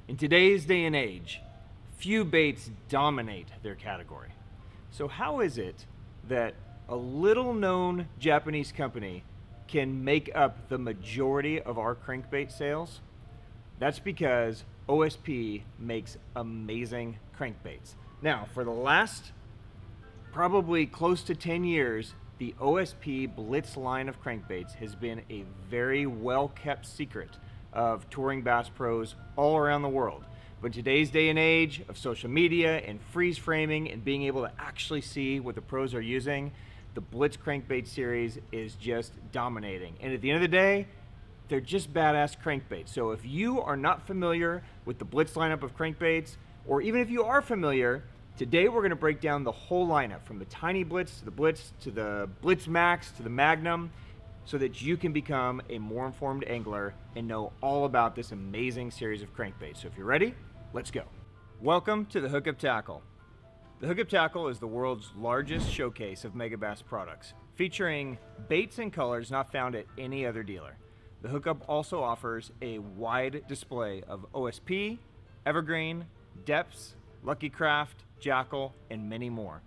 In today's day and age, few baits dominate their category. So how is it that a little known Japanese company can make up the majority of our crankbait sales? That's because OSP makes amazing crankbaits. Now, for the last probably close to 10 years, the OSP Blitz line of crankbaits has been a very well-kept secret of touring bass pros all around the world. But in today's day and age of social media and freeze framing and being able to actually see what the pros are using, the Blitz crankbait series is just dominating. And at the end of the day, they're just badass crankbaits. So if you are not familiar with the Blitz lineup of crankbaits, or even if you are familiar, today we're gonna break down the whole lineup from the Tiny Blitz to the Blitz Max to the Magnum, so that you can become a more informed angler and know all about this amazing series of crankbaits. So if you're ready, let's go. Welcome to the Hookup Tackle. The Hookup Tackle is the world's largest showcase of megabass products, featuring baits and colors not found at any other dealer. The Hookup also offers a wide display of OSP, Evergreen, Depths, Lucky Craft, Jackal, and many more.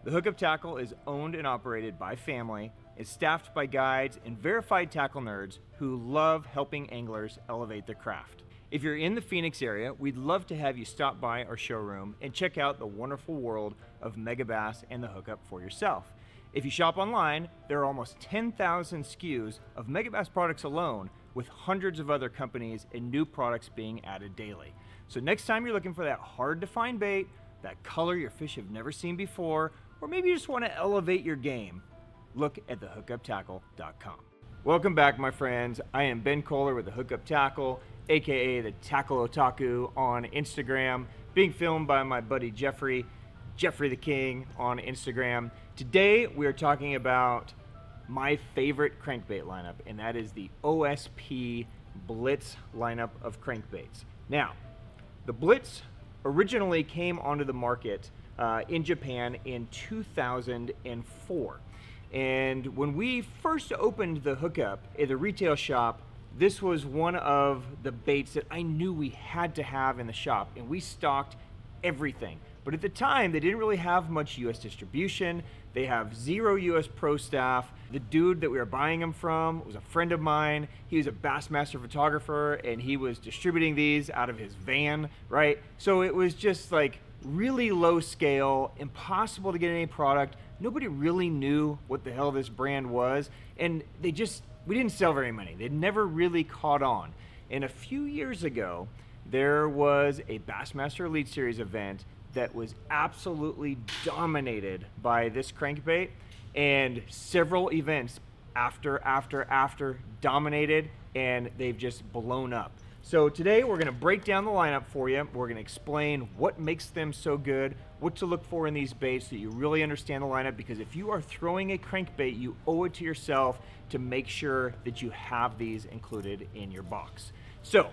The Hookup Tackle is owned and operated by family, is staffed by guides and verified tackle nerds who love helping anglers elevate their craft. If you're in the Phoenix area, we'd love to have you stop by our showroom and check out the wonderful world of megabass and the Hookup for yourself. If you shop online, there are almost 10,000 SKUs of megabass products alone, with hundreds of other companies and new products being added daily. So next time you're looking for that hard to find bait, that color your fish have never seen before, or maybe you just want to elevate your game, look at thehookuptackle.com. Welcome back, my friends. I am Ben Kohler with the Hookup Tackle, aka the Tackle Otaku on Instagram, being filmed by my buddy Jeffrey the King on Instagram. Today we are talking about my favorite crankbait lineup, and that is the OSP Blitz lineup of crankbaits. Now, the Blitz originally came onto the market in Japan in 2004. And when we first opened the Hookup at the retail shop, this was one of the baits that I knew we had to have in the shop, and we stocked everything. But at the time, they didn't really have much US distribution. They have 0 US pro staff. The dude that we were buying them from was a friend of mine. He was a Bassmaster photographer, and he was distributing these out of his van, right? So it was just like really low scale, impossible to get any product. Nobody really knew what the hell this brand was, and we didn't sell very many. They never really caught on. And a few years ago, there was a Bassmaster Elite Series event that was absolutely dominated by this crankbait, and several events after dominated, and they've just blown up. So today we're gonna break down the lineup for you. We're gonna explain what makes them so good, what to look for in these baits so you really understand the lineup, because if you are throwing a crankbait, you owe it to yourself to make sure that you have these included in your box. So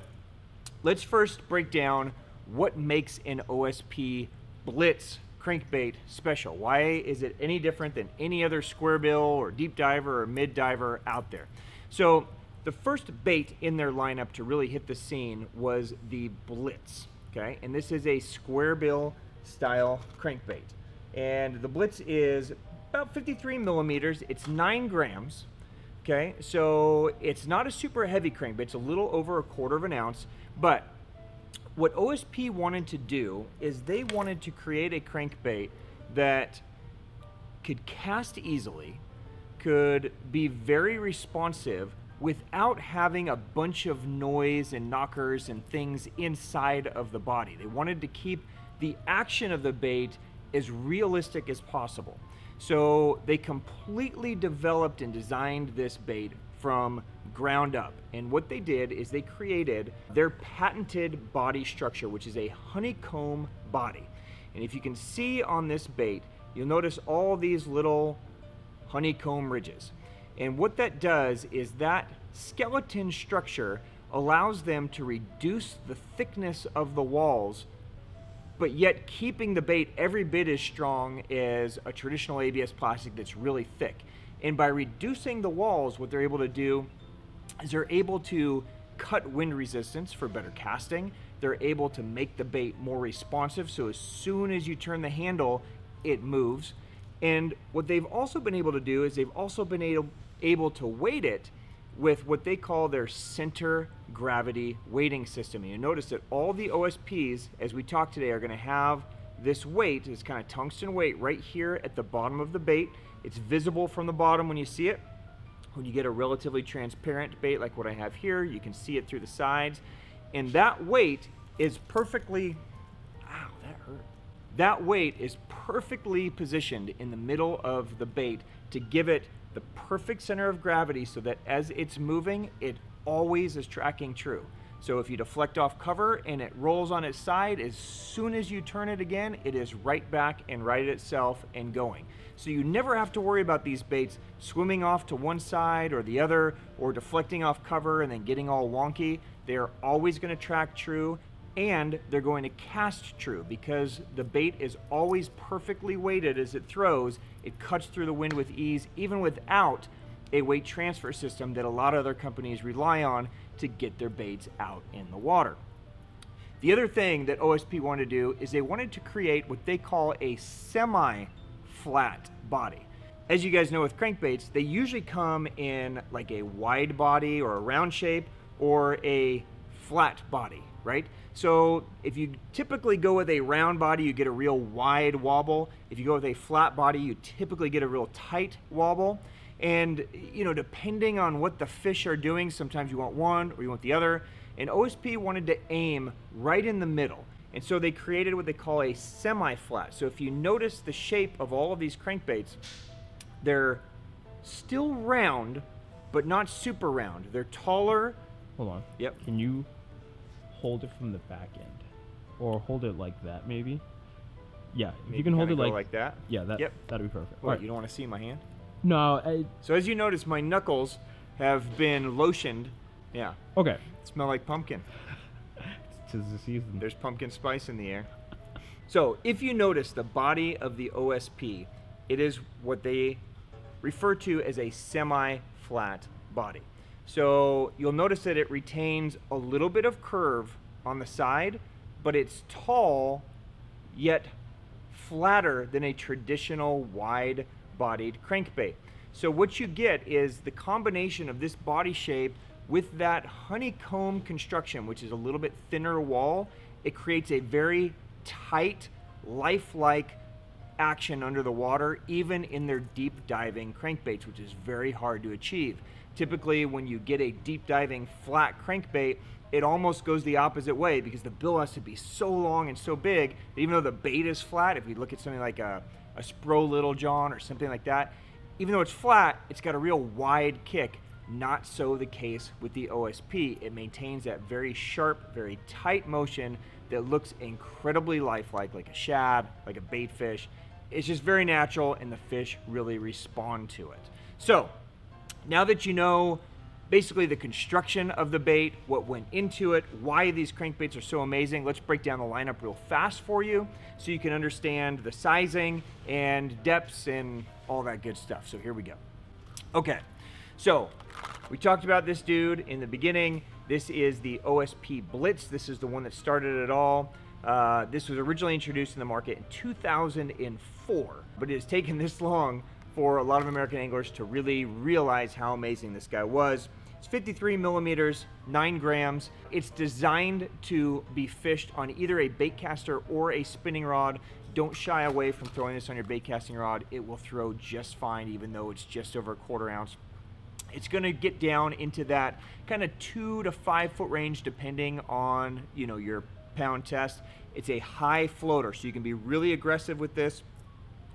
let's first break down what makes an OSP Blitz crankbait special. Why is it any different than any other square bill or deep diver or mid diver out there? So the first bait in their lineup to really hit the scene was the Blitz, okay? And this is a square bill style crankbait. And the Blitz is about 53 millimeters. It's 9 grams, okay? So it's not a super heavy crankbait. It's a little over 1/4 ounce. But what OSP wanted to do is they wanted to create a crankbait that could cast easily, could be very responsive, without having a bunch of noise and knockers and things inside of the body. They wanted to keep the action of the bait as realistic as possible. So they completely developed and designed this bait from ground up. And what they did is they created their patented body structure, which is a honeycomb body. And if you can see on this bait, you'll notice all these little honeycomb ridges. And what that does is that skeleton structure allows them to reduce the thickness of the walls, but yet keeping the bait every bit as strong as a traditional ABS plastic that's really thick. And by reducing the walls, what they're able to do is they're able to cut wind resistance for better casting. they're able to make the bait more responsive. So as soon as you turn the handle, it moves. And what they've also been able to do is they've also been able to weight it with what they call their center gravity weighting system. And you notice that all the OSPs, as we talk today, are going to have this weight, this kind of tungsten weight right here at the bottom of the bait. It's visible from the bottom when you see it. When you get a relatively transparent bait like what I have here, you can see it through the sides. And that weight is perfectly, ow, that hurt. That weight is perfectly positioned in the middle of the bait to give it the perfect center of gravity so that as it's moving, it always is tracking true. So if you deflect off cover and it rolls on its side, as soon as you turn it again, it is right back and right at itself and going. So you never have to worry about these baits swimming off to one side or the other, or deflecting off cover and then getting all wonky. They're always going to track true, and they're going to cast true because the bait is always perfectly weighted as it throws. It cuts through the wind with ease, even without a weight transfer system that a lot of other companies rely on to get their baits out in the water. The other thing that OSP wanted to do is they wanted to create what they call a semi-flat body. As you guys know with crankbaits, they usually come in like a wide body or a round shape or a flat body, right? So if you typically go with a round body, you get a real wide wobble. If you go with a flat body, you typically get a real tight wobble. And you know, depending on what the fish are doing, sometimes you want one or you want the other. And OSP wanted to aim right in the middle. And so they created what they call a semi-flat. So if you notice the shape of all of these crankbaits, they're still round, but not super round. They're taller. Hold on. Yep. Can you hold it from the back end? Or hold it like that, maybe? Yeah, if you can hold it like that. Yeah, that'd be perfect. What, All right. You don't want to see my hand? No. So as you notice, my knuckles have been lotioned. Yeah. Okay. Smell like pumpkin. It's 'tis the season. There's pumpkin spice in the air. So if you notice the body of the OSP, it is what they refer to as a semi-flat body. So you'll notice that it retains a little bit of curve on the side, but it's tall yet flatter than a traditional wide-bodied crankbait. So what you get is the combination of this body shape with that honeycomb construction, which is a little bit thinner wall. It creates a very tight, lifelike action under the water, even in their deep diving crankbaits, which is very hard to achieve. Typically, when you get a deep diving flat crankbait, it almost goes the opposite way because the bill has to be so long and so big that even though the bait is flat, if we look at something like a Spro Little John or something like that, even though it's flat, it's got a real wide kick. Not so the case with the OSP. It maintains that very sharp, very tight motion that looks incredibly lifelike, like a shad, like a bait fish. It's just very natural, and the fish really respond to it. So now that you know basically the construction of the bait, what went into it, why these crankbaits are so amazing, let's break down the lineup real fast for you so you can understand the sizing and depths and all that good stuff. So here we go. Okay, so we talked about this dude in the beginning. This is the OSP Blitz. This is the one that started it all. This was originally introduced in the market in 2004, but it has taken this long for a lot of American anglers to really realize how amazing this guy was. It's 53 millimeters, 9 grams. It's designed to be fished on either a bait caster or a spinning rod. Don't shy away from throwing this on your bait casting rod. It will throw just fine, even though it's just over a 1/4 ounce. It's going to get down into that kind of 2 to 5 foot range depending on, you know, your pound test. It's a high floater, so you can be really aggressive with this.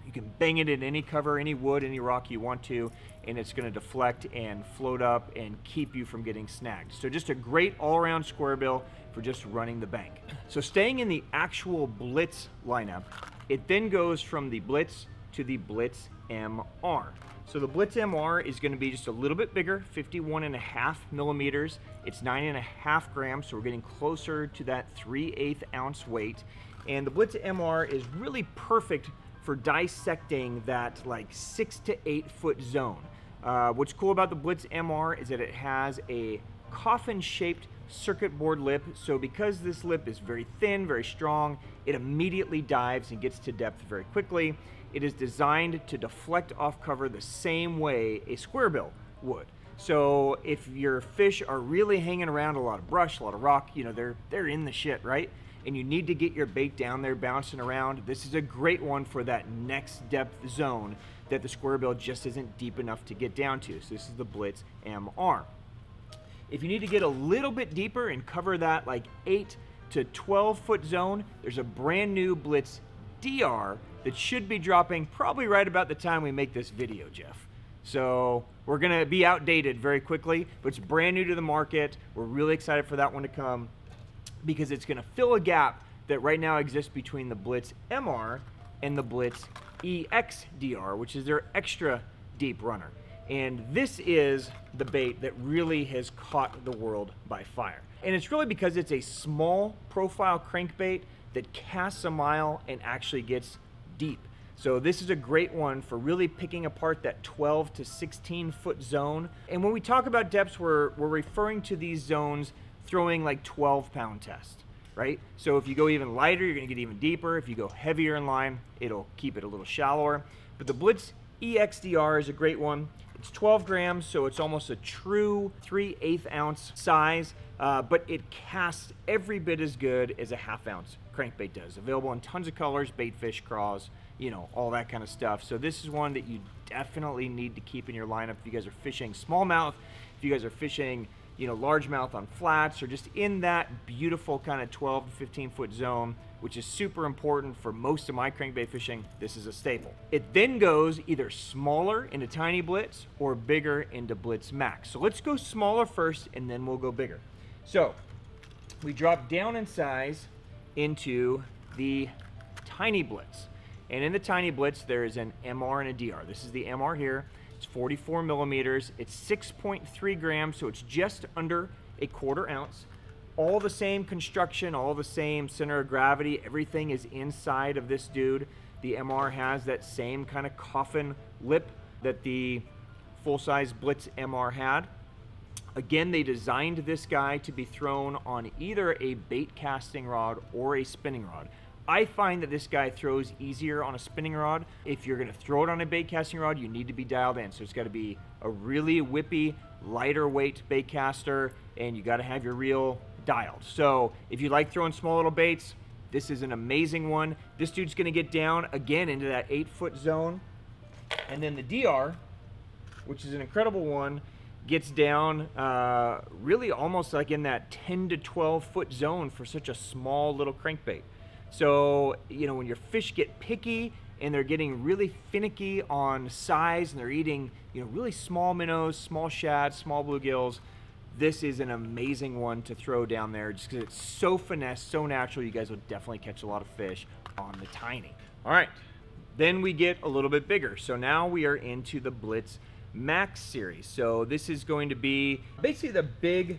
You can bang it in any cover, any wood, any rock you want to, and it's going to deflect and float up and keep you from getting snagged. So just a great all-around square bill for just running the bank. So staying in the actual Blitz lineup, it then goes from the Blitz to the Blitz MR. So the Blitz MR is going to be just a little bit bigger, 51.5 millimeters. It's 9.5 grams, so we're getting closer to that 3/8 ounce weight. And the Blitz MR is really perfect for dissecting that like 6 to 8 foot zone. What's cool about the Blitz MR is that it has a coffin-shaped circuit board lip. So because this lip is very thin, very strong, it immediately dives and gets to depth very quickly. It is designed to deflect off cover the same way a square bill would. So if your fish are really hanging around a lot of brush, a lot of rock, you know, they're in the shit, right? And you need to get your bait down there bouncing around, this is a great one for that next depth zone that the square bill just isn't deep enough to get down to. So this is the Blitz MR. If you need to get a little bit deeper and cover that like 8 to 12 foot zone, there's a brand new Blitz DR that should be dropping probably right about the time we make this video, Jeff. So we're gonna be outdated very quickly, but it's brand new to the market. We're really excited for that one to come because it's gonna fill a gap that right now exists between the Blitz MR and the Blitz EX DR, which is their extra deep runner. And this is the bait that really has caught the world by fire. And it's really because it's a small profile crankbait that casts a mile and actually gets deep. So this is a great one for really picking apart that 12 to 16 foot zone. And when we talk about depths, we're referring to these zones throwing like 12-pound test, right? So if you go even lighter, you're gonna get even deeper. If you go heavier in line, it'll keep it a little shallower. But the Blitz EX DR is a great one. It's 12 grams, so it's almost a true 3/8 ounce size, but it casts every bit as good as a 1/2 ounce crankbait does. Available in tons of colors, bait fish, craws, you know, all that kind of stuff. So this is one that you definitely need to keep in your lineup if you guys are fishing smallmouth, if you guys are fishing, you know, largemouth on flats, or just in that beautiful kind of 12 to 15 foot zone, which is super important for most of my crankbait fishing. This is a staple. It then goes either smaller into Tiny Blitz or bigger into Blitz Max. So let's go smaller first and then we'll go bigger. So we drop down in size into the Tiny Blitz. And in the Tiny Blitz, there is an MR and a DR. This is the MR here. It's 44 millimeters. It's 6.3 grams, so it's just under a 1/4 ounce. All the same construction, all the same center of gravity. Everything is inside of this dude. The MR has that same kind of coffin lip that the full-size Blitz MR had. Again, they designed this guy to be thrown on either a bait casting rod or a spinning rod. I find that this guy throws easier on a spinning rod. If you're gonna throw it on a bait casting rod, you need to be dialed in. So it's gotta be a really whippy, lighter weight bait caster, and you gotta have your reel dialed. So if you like throwing small little baits, this is an amazing one. This dude's gonna get down again into that 8-foot zone. And then the DR, which is an incredible one, gets down really almost like in that 10 to 12 foot zone for such a small little crankbait. So, you know, when your fish get picky and they're getting really finicky on size and they're eating, you know, really small minnows, small shad, small bluegills, this is an amazing one to throw down there just because it's so finesse, so natural. You guys will definitely catch a lot of fish on the Tiny. All right, then we get a little bit bigger. So now we are into the Blitz Max series. So this is going to be basically the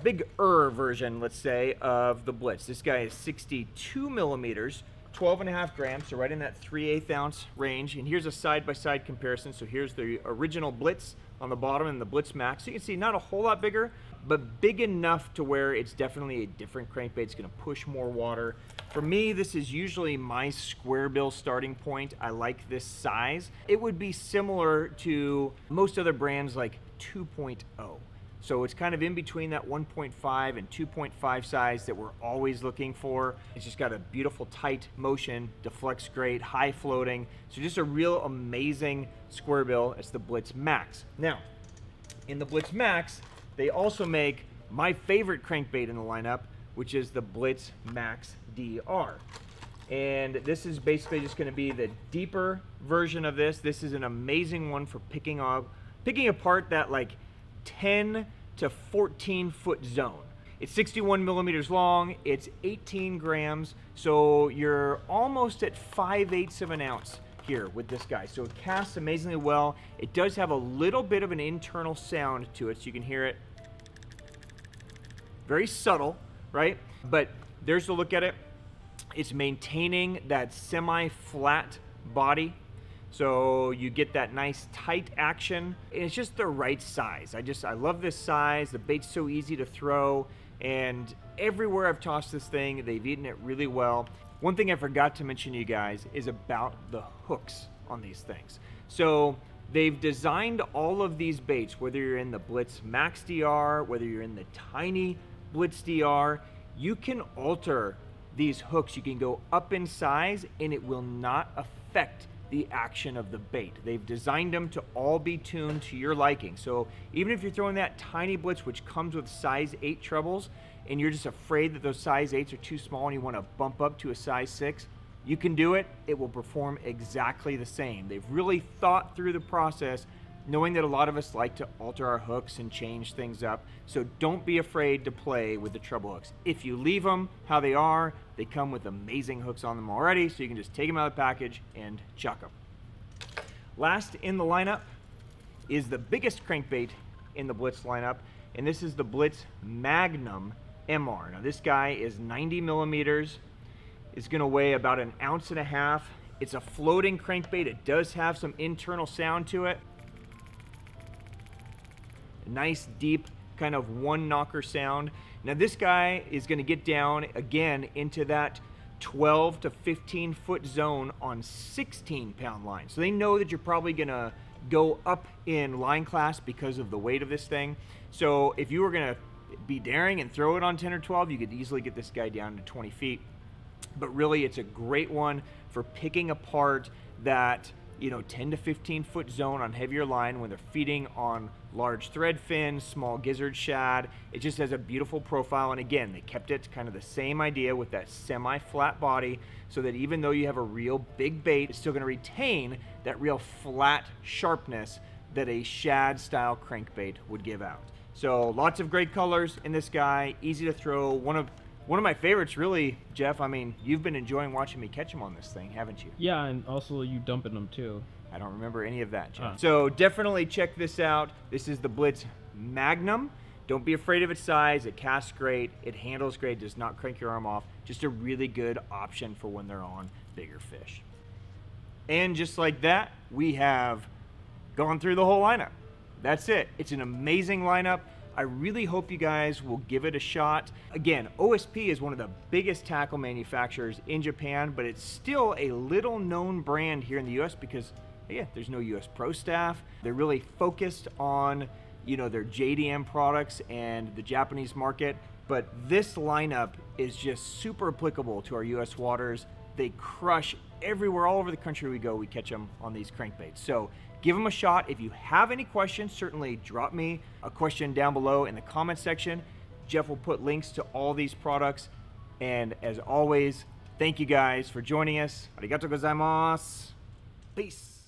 bigger version, let's say, of the Blitz. This guy is 62 millimeters, 12.5 grams, so right in that 3/8 ounce range. And here's a side-by-side comparison. So here's the original Blitz on the bottom and the Blitz Max. So you can see not a whole lot bigger, but big enough to where it's definitely a different crankbait. It's gonna push more water. For me, this is usually my square bill starting point. I like this size. It would be similar to most other brands like 2.0. So it's kind of in between that 1.5 and 2.5 size that we're always looking for. It's just got a beautiful tight motion, deflects great, high floating. So just a real amazing square bill. It's the Blitz Max. Now, in the Blitz Max, they also make my favorite crankbait in the lineup, which is the Blitz Max DR. And this is basically just gonna be the deeper version of this. This is an amazing one for picking apart that like 10 to 14 foot zone. It's 61 millimeters long, it's 18 grams, so you're almost at 5/8 of an ounce here with this guy. So it casts amazingly well. It does have a little bit of an internal sound to it, so you can hear it. Very subtle, right? But there's a look at it. It's maintaining that semi-flat body. So you get that nice tight action, and it's just the right size. I love this size. The bait's so easy to throw, and everywhere I've tossed this thing, they've eaten it really well. One thing I forgot to mention to you guys is about the hooks on these things. So they've designed all of these baits, whether you're in the Blitz Max DR, whether you're in the Tiny Blitz DR, you can alter these hooks. You can go up in size and it will not affect the action of the bait. They've designed them to all be tuned to your liking. So even if you're throwing that Tiny Blitz, which comes with size 8 trebles, and you're just afraid that those size 8s are too small and you want to bump up to a size 6, you can do it. It will perform exactly the same. They've really thought through the process, knowing that a lot of us like to alter our hooks and change things up. So don't be afraid to play with the treble hooks. If you leave them how they are, they come with amazing hooks on them already, so you can just take them out of the package and chuck them. Last in the lineup is the biggest crankbait in the Blitz lineup, and this is the Blitz Magnum MR. Now this guy is 90 millimeters. It's gonna weigh about 1.5 ounces. It's a floating crankbait. It does have some internal sound to it. A nice deep kind of one knocker sound. Now this guy is gonna get down again into that 12 to 15 foot zone on 16-pound line. So they know that you're probably gonna go up in line class because of the weight of this thing. So if you were gonna be daring and throw it on 10 or 12, you could easily get this guy down to 20 feet. But really, it's a great one for picking apart that 10 to 15 foot zone on heavier line when they're feeding on large thread fins, small gizzard shad. It just has a beautiful profile, and again, they kept it kind of the same idea with that semi-flat body, so that even though you have a real big bait, it's still going to retain that real flat sharpness that a shad style crankbait would give out. So lots of great colors in this guy, easy to throw. One of my favorites, really, Jeff. I mean, you've been enjoying watching me catch them on this thing, haven't you? Yeah, and also you dumping them too. I don't remember any of that, Jeff. So definitely check this out. This is the Blitz Magnum. Don't be afraid of its size. It casts great. It handles great. Does not crank your arm off. Just a really good option for when they're on bigger fish. And just like that, we have gone through the whole lineup. That's it. It's an amazing lineup. I really hope you guys will give it a shot. Again, OSP is one of the biggest tackle manufacturers in Japan, but it's still a little known brand here in the US because, yeah, there's no US pro staff. They're really focused on, their JDM products and the Japanese market, but this lineup is just super applicable to our US waters. They crush everywhere, all over the country we go, we catch them on these crankbaits. So give them a shot. If you have any questions, certainly drop me a question down below in the comment section. Jeff will put links to all these products. And as always, thank you guys for joining us. Arigatou gozaimasu. Peace.